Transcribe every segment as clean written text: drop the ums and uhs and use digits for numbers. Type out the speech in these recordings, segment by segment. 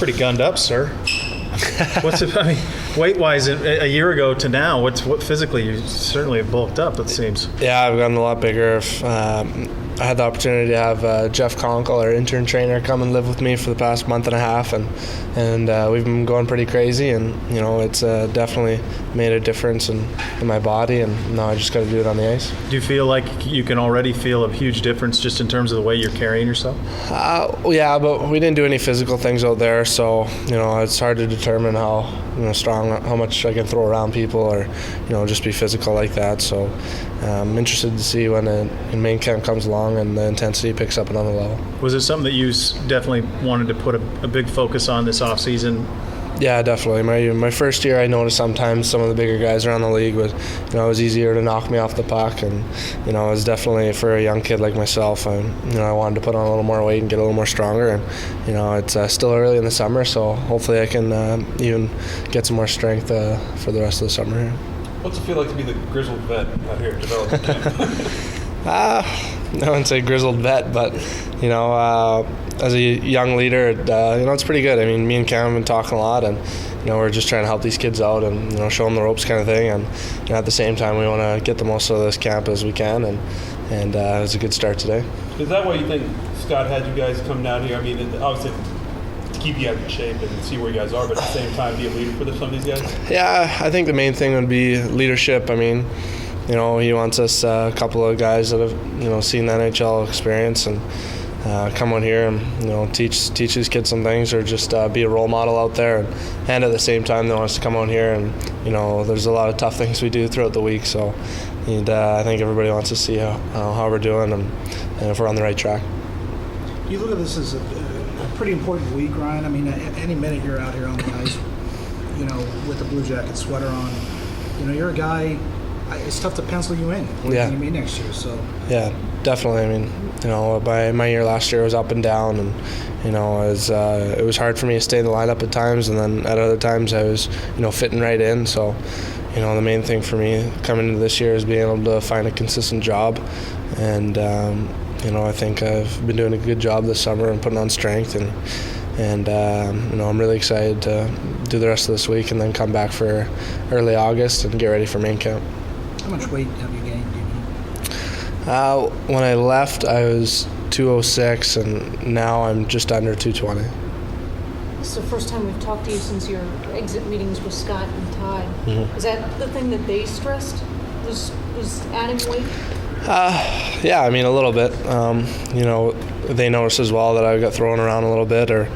pretty gunned up, sir. What's it? I mean, weight-wise, a year ago to now, what physically you certainly have bulked up. It seems. Yeah, I've gotten a lot bigger. I had the opportunity to have Jeff Conkle, our intern trainer, come and live with me for the past month and a half, and we've been going pretty crazy, and it's definitely made a difference in my body, and now I just got to do it on the ice. Do you feel like you can already feel a huge difference just in terms of the way you're carrying yourself? Yeah, but we didn't do any physical things out there, so it's hard to determine how strong, how much I can throw around people, or just be physical like that. So I'm interested to see when main camp comes along and the intensity picks up another level. Was it something that you definitely wanted to put a big focus on this offseason? Yeah, definitely. My first year, I noticed sometimes some of the bigger guys around the league it was easier to knock me off the puck, and it was definitely, for a young kid like myself, I wanted to put on a little more weight and get a little more stronger, and it's still early in the summer, so hopefully I can even get some more strength for the rest of the summer here. What's it feel like to be the grizzled vet out here at development camp? I wouldn't say grizzled vet, but as a young leader, it's pretty good. I mean, me and Cam have been talking a lot, and we're just trying to help these kids out and show them the ropes kind of thing. And at the same time, we want to get the most out of this camp as we can. And it was a good start today. Is that why you think Scott had you guys come down here? I mean, obviously to keep you guys in shape and see where you guys are, but at the same time, be a leader for some of these guys. Yeah, I think the main thing would be leadership. I mean, he wants us a couple of guys that have seen the NHL experience and come on here and teach these kids some things, or just be a role model out there, and at the same time they want us to come on here and there's a lot of tough things we do throughout the week, so I think everybody wants to see how we're doing and if we're on the right track. You look at this as a pretty important week, Ryan. I mean, any minute you're out here on the ice, with the Blue Jacket sweater on, you're a guy. It's tough to pencil you in when you meet next year. So yeah, definitely. I mean, by my year last year was up and down, and it was hard for me to stay in the lineup at times, and then at other times I was fitting right in. So the main thing for me coming into this year is being able to find a consistent job, and I think I've been doing a good job this summer and putting on strength, and I'm really excited to do the rest of this week and then come back for early August and get ready for main camp. How much weight have you gained, do you know? When I left, I was 206, and now I'm just under 220. This is the first time we've talked to you since your exit meetings with Scott and Todd. Mm-hmm. Is that the thing that they stressed? Was adding weight? Yeah, I mean, a little bit. They noticed as well that I got thrown around a little bit, or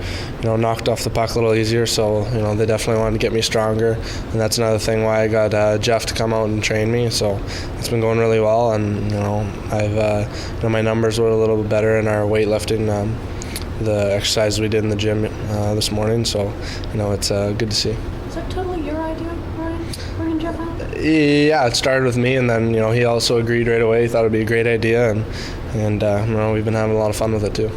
knocked off the puck a little easier, so they definitely wanted to get me stronger, and that's another thing why I got Jeff to come out and train me. So it's been going really well, and I've my numbers were a little bit better in our weightlifting, the exercises we did in the gym this morning, so it's good to see. Is that totally your idea, Ryan, bringing Jeff out? Yeah, it started with me, and then he also agreed right away. He thought it'd be a great idea, and we've been having a lot of fun with it too.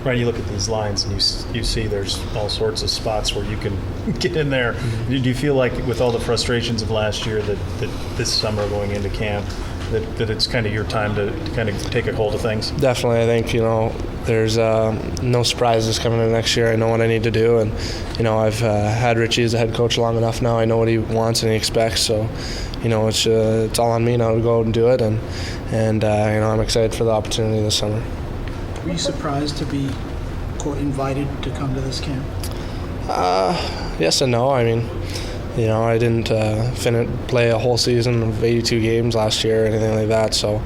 Right, you look at these lines and you see there's all sorts of spots where you can get in there. Do you feel like with all the frustrations of last year that this summer going into camp that it's kind of your time to kind of take a hold of things? Definitely. I think there's no surprises coming in next year. I know what I need to do, and I've had Richie as a head coach long enough now. I know what he wants and he expects, so it's all on me now to go out and do it, and I'm excited for the opportunity this summer. Were you surprised to be, quote, invited to come to this camp? Yes and no. I mean, I didn't play a whole season of 82 games last year or anything like that. So,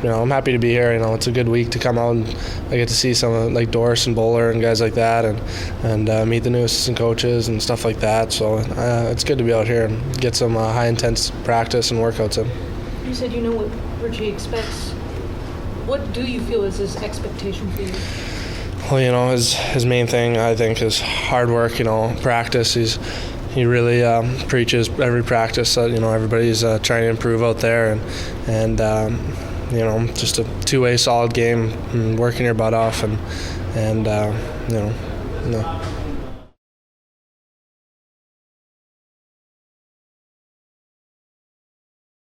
I'm happy to be here. It's a good week to come out, and I get to see some like Doris and Bowler and guys like that, and meet the new assistant coaches and stuff like that. So it's good to be out here and get some high intense practice and workouts in. You said you know what Richie expects. What do you feel is his expectation for you? Well, his main thing, I think, is hard work, practice. He really preaches every practice that, everybody's trying to improve out there, and just a two-way solid game, and working your butt off, and